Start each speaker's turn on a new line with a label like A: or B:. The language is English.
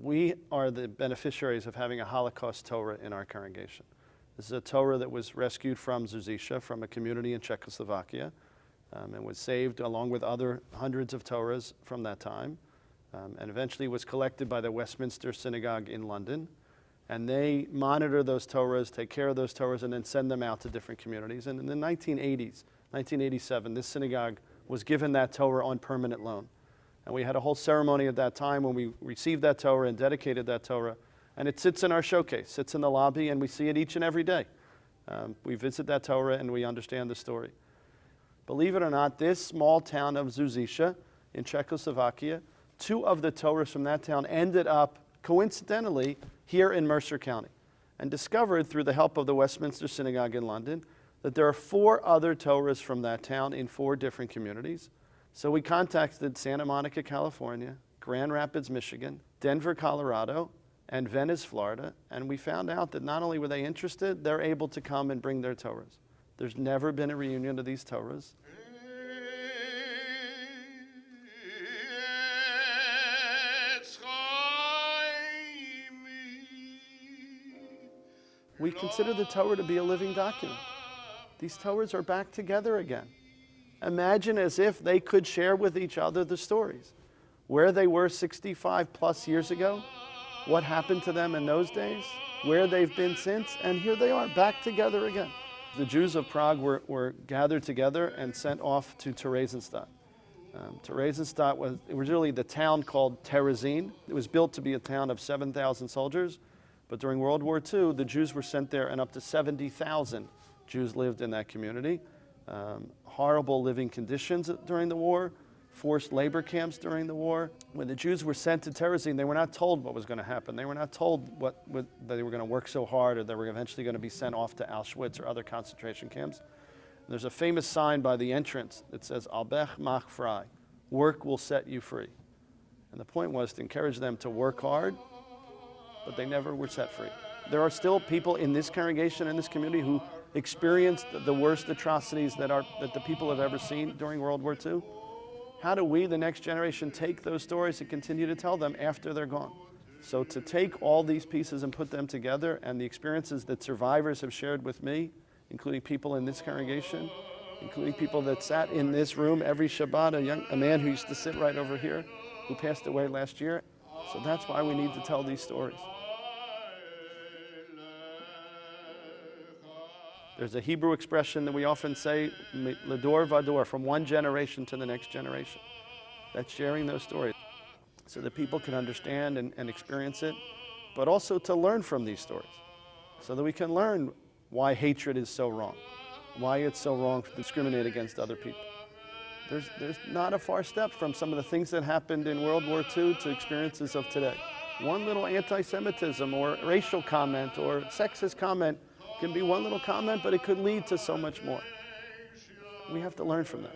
A: We are the beneficiaries of having a Holocaust Torah in our congregation. This is a Torah that was rescued from Susice, from a community in Czechoslovakia, and was saved along with other hundreds of Torahs from that time, and eventually was collected by the Westminster Synagogue in London. And they monitor those Torahs, take care of those Torahs, and then send them out to different communities. And in the 1980s, 1987, this synagogue was given that Torah on permanent loan. And we had a whole ceremony at that time when we received that Torah and dedicated that Torah. And it sits in our showcase, sits in the lobby, and we see it each and every day. We visit that Torah and we understand the story. Believe it or not, this small town of Susice in Czechoslovakia, 2 of the Torahs from that town ended up, coincidentally, here in Mercer County, and discovered through the help of the Westminster Synagogue in London that there are 4 other Torahs from that town in 4 different communities. So we contacted Santa Monica, California, Grand Rapids, Michigan, Denver, Colorado, and Venice, Florida, and we found out that not only were they interested, they're able to come and bring their Torahs. There's never been a reunion of these Torahs. We consider the Torah to be a living document. These Torahs are back together again. Imagine as if they could share with each other the stories. Where they were 65 plus years ago, what happened to them in those days, where they've been since, and here they are, back together again. The Jews of Prague were gathered together and sent off to Theresienstadt. Theresienstadt was originally the town called Terezin. It was built to be a town of 7,000 soldiers. But during World War II, the Jews were sent there, and up to 70,000 Jews lived in that community. Horrible living conditions during the war, forced labor camps during the war. When the Jews were sent to Terezin, they were not told what was going to happen. They were not told that they were going to work so hard or they were eventually going to be sent off to Auschwitz or other concentration camps. And there's a famous sign by the entrance that says, Albech mach frei, work will set you free. And the point was to encourage them to work hard, but they never were set free. There are still people in this congregation, in this community, who experienced the worst atrocities that the people have ever seen during World War II. How do we, the next generation, take those stories and continue to tell them after they're gone? So to take all these pieces and put them together, and the experiences that survivors have shared with me, including people in this congregation, including people that sat in this room every Shabbat, a man who used to sit right over here, who passed away last year. So that's why we need to tell these stories. There's a Hebrew expression that we often say, Lador vador, from one generation to the next generation. That's sharing those stories so that people can understand and experience it, but also to learn from these stories so that we can learn why hatred is so wrong, why it's so wrong to discriminate against other people. There's not a far step from some of the things that happened in World War II to experiences of today. One little anti-Semitism or racial comment or sexist comment can be one little comment, but it could lead to so much more. We have to learn from that.